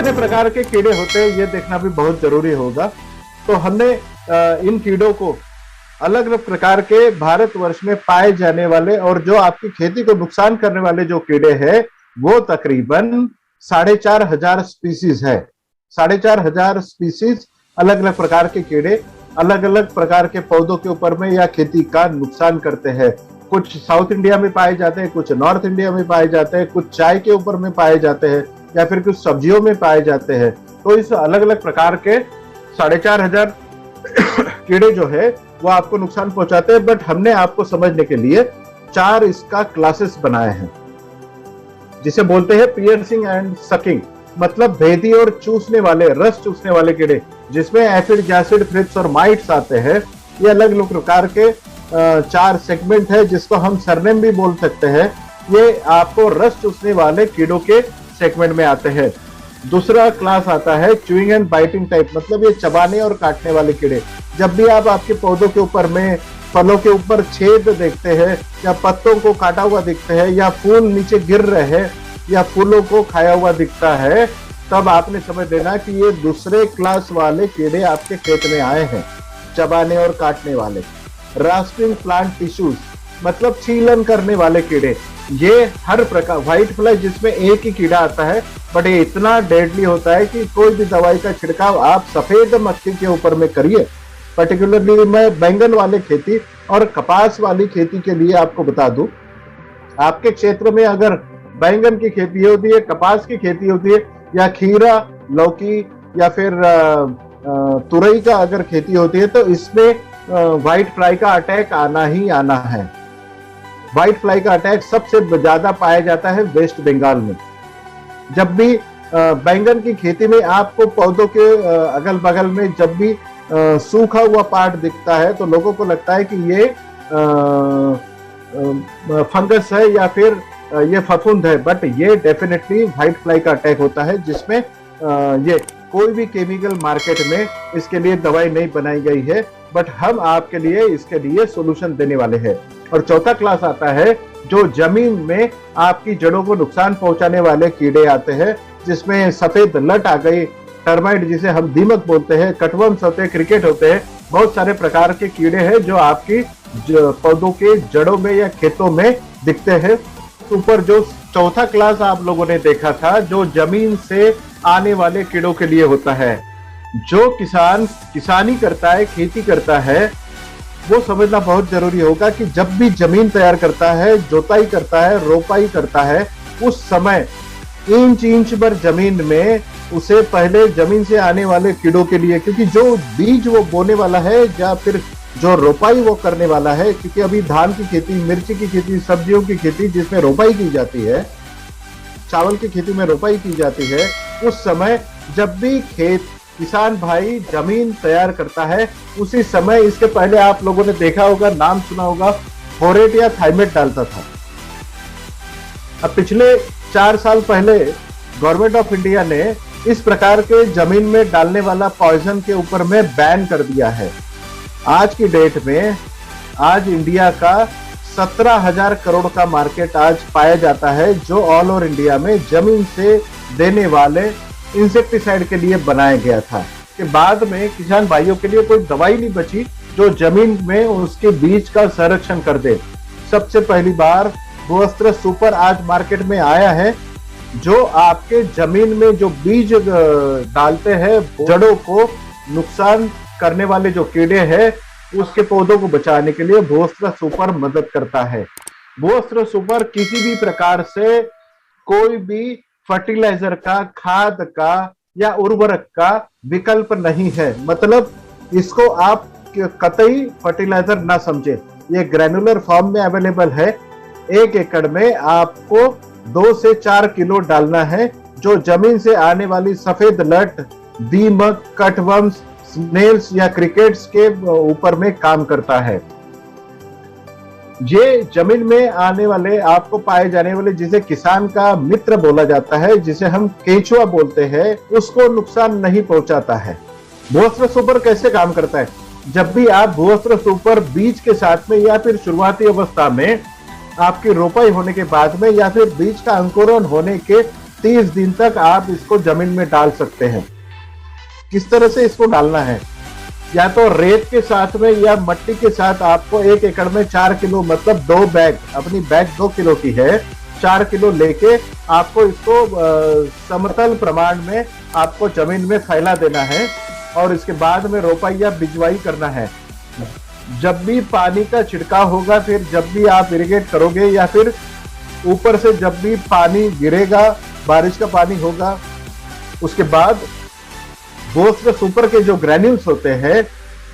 कितने प्रकार के कीड़े होते हैं ये देखना भी बहुत जरूरी होगा। तो हमने इन कीड़ों को अलग अलग प्रकार के भारतवर्ष में पाए जाने वाले और जो आपकी खेती को नुकसान करने वाले जो कीड़े हैं वो तकरीबन 4,500 स्पीसीज है। 4,500 स्पीसीज अलग अलग प्रकार के कीड़े अलग अलग प्रकार के पौधों के ऊपर में या खेती का नुकसान करते हैं। कुछ साउथ इंडिया में पाए जाते हैं, कुछ नॉर्थ इंडिया में पाए जाते हैं, कुछ चाय के ऊपर में पाए जाते हैं या फिर कुछ सब्जियों में पाए जाते हैं। तो इस अलग अलग प्रकार के 4,500 कीड़े जो है वो आपको नुकसान पहुंचाते हैं। बट हमने आपको समझने के लिए 4 इसका क्लासेस बनाए हैं, जिसे बोलते हैं पियर्सिंग एंड सकिंग, मतलब भेदी और चूसने वाले, रस चूसने वाले कीड़े, जिसमें एफिड, गैसिड, थ्रिप्स और माइट्स आते हैं। ये अलग अलग प्रकार के 4 सेगमेंट है, जिसको हम सरनेम भी बोल सकते हैं। ये आपको रस चूसने वाले कीड़ों के सेगमेंट में आते हैं। दूसरा क्लास आता है च्यूइंग एंड बाइटिंग टाइप, मतलब ये चबाने और काटने वाले कीड़े। जब भी आप आपके पौधों के ऊपर में, फलों के ऊपर छेद देखते हैं या पत्तों को काटा हुआ दिखते हैं या फूल नीचे गिर रहे हैं या फूलों को खाया हुआ दिखता है, तब आपने समझ लेना कि ये दूसरे क्लास वाले कीड़े आपके खेत में आए हैं, चबाने और काटने वाले। रास्पिंग प्लांट टिश्यूज, मतलब छीलन करने वाले कीड़े। ये हर प्रकार, व्हाइट फ्लाई जिसमें एक ही कीड़ा आता है, बट ये इतना डेडली होता है कि कोई भी दवाई का छिड़काव आप सफेद मक्खी के ऊपर में करिए। पर्टिकुलरली मैं बैंगन वाले खेती और कपास वाली खेती के लिए आपको बता दूं, आपके क्षेत्र में अगर बैंगन की खेती होती है, कपास की खेती होती है या खीरा, लौकी या फिर तुरई का अगर खेती होती है, तो इसमें व्हाइट फ्लाई का अटैक आना ही आना है। व्हाइट फ्लाई का अटैक सबसे ज्यादा पाया जाता है वेस्ट बंगाल में। जब भी बैंगन की खेती में आपको पौधों के अगल बगल में जब भी सूखा हुआ पार्ट दिखता है, तो लोगों को लगता है कि ये फंगस है या फिर ये फफूंद है, बट ये डेफिनेटली व्हाइट फ्लाई का अटैक होता है, जिसमें ये कोई भी केमिकल मार्केट में इसके लिए दवाई नहीं बनाई गई है, बट हम आपके लिए इसके लिए सॉल्यूशन देने वाले हैं। और चौथा क्लास आता है जो जमीन में आपकी जड़ों को नुकसान पहुंचाने वाले कीड़े आते हैं, जिसमें सफेद लट आ गई, टर्माइट जिसे हम दीमक बोलते हैं, कटवर्म्स होते हैं, क्रिकेट होते हैं, बहुत सारे प्रकार के कीड़े हैं जो आपकी पौधों के जड़ों में या खेतों में दिखते हैं। ऊपर जो चौथा क्लास आप लोगों ने देखा था, जो जमीन से आने वाले कीड़ों के लिए होता है। जो किसान किसानी करता है, खेती करता है, वो समझना बहुत जरूरी होगा कि जब भी जमीन तैयार करता है, जोताई करता है, रोपाई करता है, उस समय इंच इंच भर जमीन में उसे पहले जमीन से आने वाले कीड़ों के लिए, क्योंकि जो बीज वो बोने वाला है या फिर जो रोपाई वो करने वाला है, क्योंकि अभी धान की खेती, मिर्ची की खेती, सब्जियों की खेती जिसमें रोपाई की जाती है, चावल की खेती में रोपाई की जाती है, उस समय जब भी किसान भाई जमीन तैयार करता है, उसी समय इसके पहले आप लोगों ने देखा होगा, नाम सुना होगा, फोरेट या थाइमेट डालता था। अब पिछले 4 साल पहले गवर्नमेंट ऑफ इंडिया ने इस प्रकार के जमीन में डालने वाला पॉइजन के ऊपर में बैन कर दिया है। आज की डेट में आज इंडिया का 17,000 करोड़ का मार्केट आज पाया जाता है, जो ऑल ओवर इंडिया में जमीन से देने वाले इंसेक्टिसाइड के लिए बनाया गया था। कि बाद में किसान भाइयों के लिए कोई दवाई नहीं बची जो जमीन में उसके बीज का संरक्षण कर दे। सबसे पहली बार भूअस्त्र सुपर आज मार्केट में आया है, जो आपके जमीन में जो बीज डालते हैं, जड़ों को नुकसान करने वाले जो कीड़े हैं, उसके पौधों को बचाने के लिए भूअस्त्र सुपर मदद करता है। भूअस्त्र सुपर किसी भी प्रकार से कोई भी फर्टिलाइजर का, खाद का या उर्वरक का विकल्प नहीं है। मतलब इसको आप कतई फर्टिलाइजर ना समझे, ये ग्रैनुलर फॉर्म में अवेलेबल है। 1 एकड़ में आपको 2 से 4 किलो डालना है, जो जमीन से आने वाली सफेद लट, दीमक, कटवर्म्स, स्नेल्स या क्रिकेट्स के ऊपर में काम करता है। ये जमीन में आने वाले, आपको पाए जाने वाले, जिसे किसान का मित्र बोला जाता है, जिसे हम केंचुआ बोलते हैं, उसको नुकसान नहीं पहुंचाता है। भूअस्त्र सुपर कैसे काम करता है? जब भी आप भूअस्त्र सुपर बीज के साथ में या फिर शुरुआती अवस्था में आपकी रोपाई होने के बाद में या फिर बीज का अंकुरण होने के 30 दिन तक आप इसको जमीन में डाल सकते हैं। किस तरह से इसको डालना है, या तो रेत के साथ में या मट्टी के साथ। आपको 1 एकड़ में 4 किलो, मतलब 2 बैग, अपनी बैग 2 किलो की है, 4 किलो लेके आपको इसको समतल प्रमाण में आपको जमीन में फैला देना है और इसके बाद में रोपाई या बिजवाई करना है। जब भी पानी का छिड़काव होगा, फिर जब भी आप इरिगेट करोगे या फिर ऊपर से जब भी पानी गिरेगा, बारिश का पानी होगा, उसके बाद बोस्टर सुपर के जो ग्रैन्यूल्स होते हैं,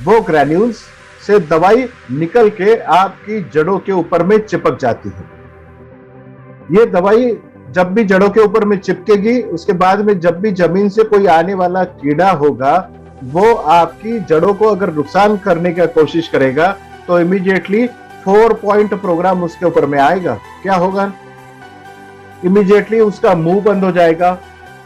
वो ग्रैन्यूल्स से दवाई निकल के आपकी जड़ों के ऊपर में चिपक जाती है। ये दवाई जब भी जड़ों के ऊपर में चिपकेगी, उसके बाद में जब भी जमीन से कोई आने वाला कीड़ा होगा, वो आपकी जड़ों को अगर नुकसान करने की कोशिश करेगा तो इमीडिएटली 4 पॉइंट प्रोग्राम उसके ऊपर में आएगा। क्या होगा? इमीडिएटली उसका मुंह बंद हो जाएगा,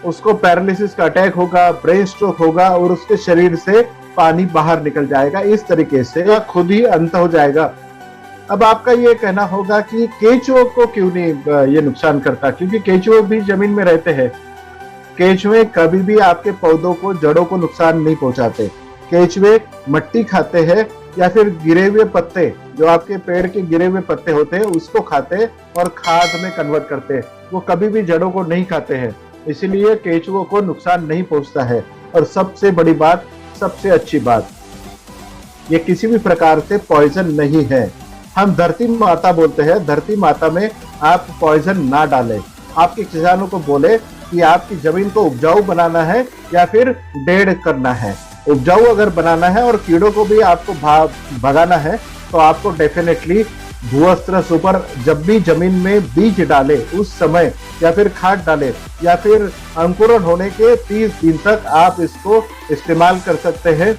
उसको पैरालिसिस का अटैक होगा, ब्रेन स्ट्रोक होगा और उसके शरीर से पानी बाहर निकल जाएगा। इस तरीके से खुद ही अंत हो जाएगा। अब आपका ये कहना होगा कि केंचुओं को क्यों नहीं ये नुकसान करता, क्योंकि केंचुए भी जमीन में रहते हैं। केंचुए कभी भी आपके पौधों को, जड़ों को नुकसान नहीं पहुंचाते। केंचुए मट्टी खाते हैं या फिर गिरे हुए पत्ते, जो आपके पेड़ के गिरे हुए पत्ते होते हैं, उसको खाते और खाद में कन्वर्ट करते हैं। वो कभी भी जड़ों को नहीं खाते हैं, इसलिए केंचुओं को नुकसान नहीं पहुंचता है। और सबसे बड़ी बात, सबसे अच्छी बात, ये किसी भी प्रकार से पॉइजन नहीं है। हम धरती माता बोलते हैं, धरती माता में आप पॉइजन ना डालें। आपके किसानों को बोले कि आपकी जमीन को उपजाऊ बनाना है या फिर डेढ़ करना है। उपजाऊ अगर बनाना है और कीड़ों को भी आपको भगाना है, तो आपको डेफिनेटली भूअस्त्र सुपर जब भी जमीन में बीज डाले उस समय, या फिर खाद डाले, या फिर अंकुरण होने के 30 दिन तक आप इसको इस्तेमाल कर सकते हैं।